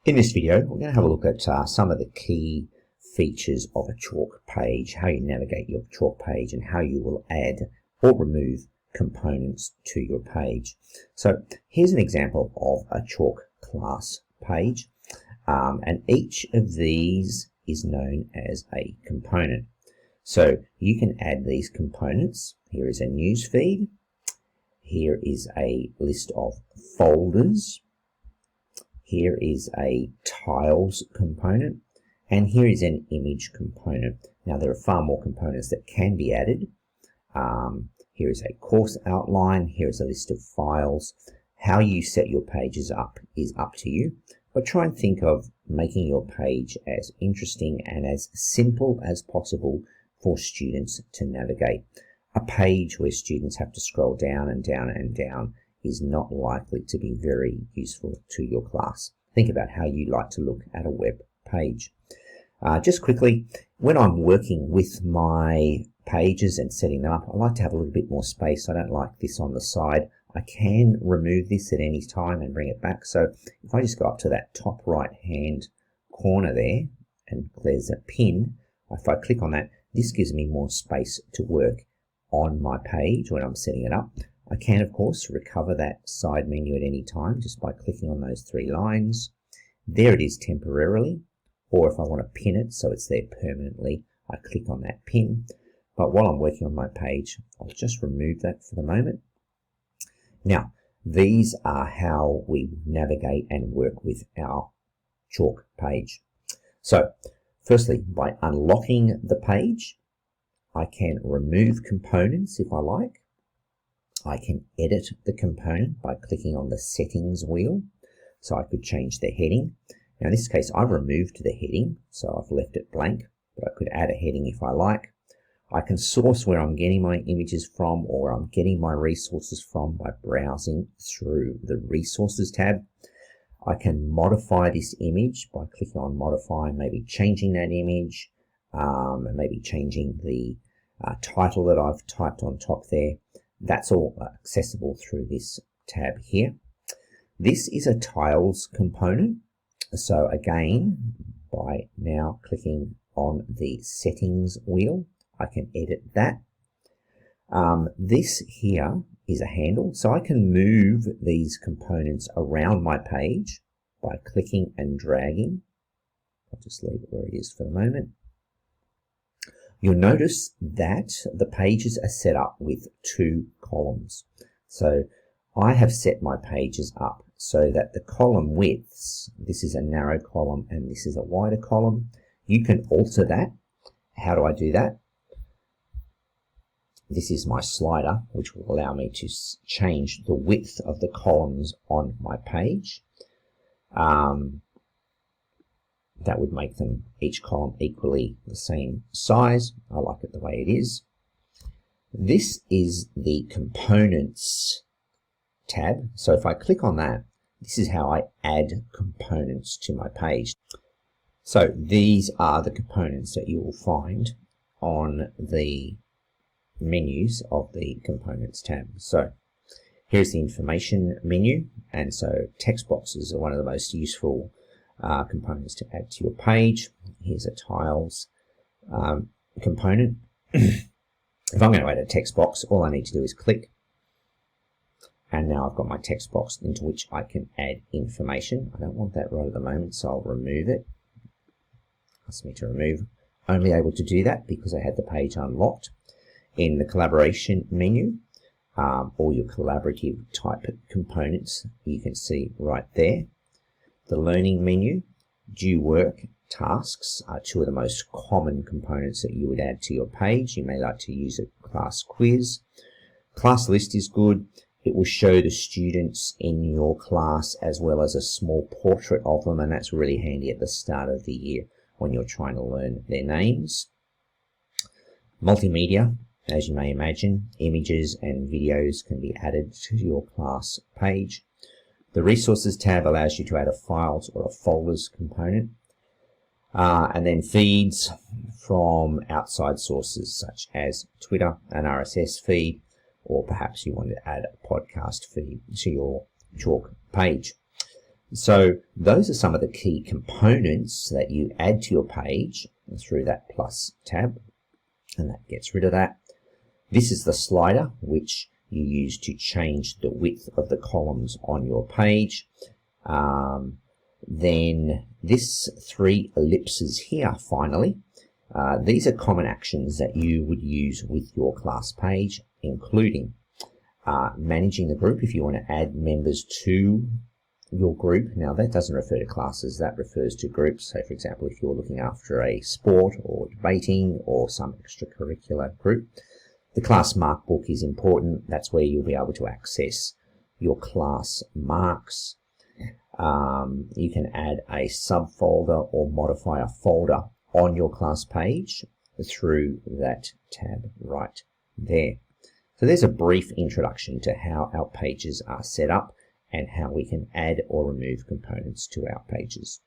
In this video, we're going to have a look at some of the key features of a chalk page, how you navigate your chalk page, and how you will add or remove components to your page. So here's an example of a chalk class page, and each of these is known as a component. So you can add these components. Here is a news feed. Here is a list of folders. Here is a tiles component, and here is an image component. Now there are far more components that can be added. Here is a course outline. Here is a list of files. How you set your pages up is up to you, but try and think of making your page as interesting and as simple as possible for students to navigate. A page where students have to scroll down and down and down is not likely to be very useful to your class. Think about how you like to look at a web page. Just quickly, when I'm working with my pages and setting them up, I like to have a little bit more space. I don't like this on the side. I can remove this at any time and bring it back. So if I just go up to that top right hand corner there, and there's a pin, if I click on that, this gives me more space to work on my page when I'm setting it up. I can, of course, recover that side menu at any time just by clicking on those three lines. There it is temporarily, or if I want to pin it so it's there permanently, I click on that pin. But while I'm working on my page, I'll just remove that for the moment. Now, these are how we navigate and work with our chalk page. So, firstly, by unlocking the page, I can remove components if I like. I can edit the component by clicking on the settings wheel. So I could change the heading. Now in this case, I've removed the heading, so I've left it blank, but I could add a heading if I like. I can source where I'm getting my images from or where I'm getting my resources from by browsing through the Resources tab. I can modify this image by clicking on Modify, maybe changing that image, and maybe changing the title that I've typed on top there. That's all accessible through this tab here. This is a tiles component. So again, by now clicking on the settings wheel, I can edit that. This here is a handle. So I can move these components around my page by clicking and dragging. I'll just leave it where it is for the moment. You'll notice that the pages are set up with two columns. So I have set my pages up so that the column widths, this is a narrow column and this is a wider column. You can alter that. How do I do that? This is my slider, which will allow me to change the width of the columns on my page. That would make them, each column, equally the same size. I like it the way it is. This is the Components tab. So if I click on that, this is how I add components to my page. So these are the components that you will find on the menus of the Components tab. So here's the information menu, and so text boxes are one of the most useful components to add to your page. Here's a tiles component. If I'm going to add a text box, all I need to do is click, and now I've got my text box into which I can add information. I don't want that right at the moment, so I'll remove it. Ask me to remove. Only able to do that because I had the page unlocked. In the collaboration menu, all your collaborative type components you can see right there. The learning menu, due work, tasks are two of the most common components that you would add to your page. You may like to use a class quiz. Class list is good. It will show the students in your class as well as a small portrait of them, and that's really handy at the start of the year when you're trying to learn their names. Multimedia, as you may imagine, images and videos can be added to your class page. The Resources tab allows you to add a files or a folders component. And then feeds from outside sources such as Twitter, an RSS feed, or perhaps you want to add a podcast feed to your chalk page. So those are some of the key components that you add to your page through that plus tab, and that gets rid of that. This is the slider which you use to change the width of the columns on your page. Then this 3 ellipses here, finally. These are common actions that you would use with your class page, including managing the group if you want to add members to your group. Now that doesn't refer to classes, that refers to groups. So for example, if you're looking after a sport or debating or some extracurricular group, the class mark book is important. That's where you'll be able to access your class marks. You can add a subfolder or modify a folder on your class page through that tab right there. So there's a brief introduction to how our pages are set up and how we can add or remove components to our pages.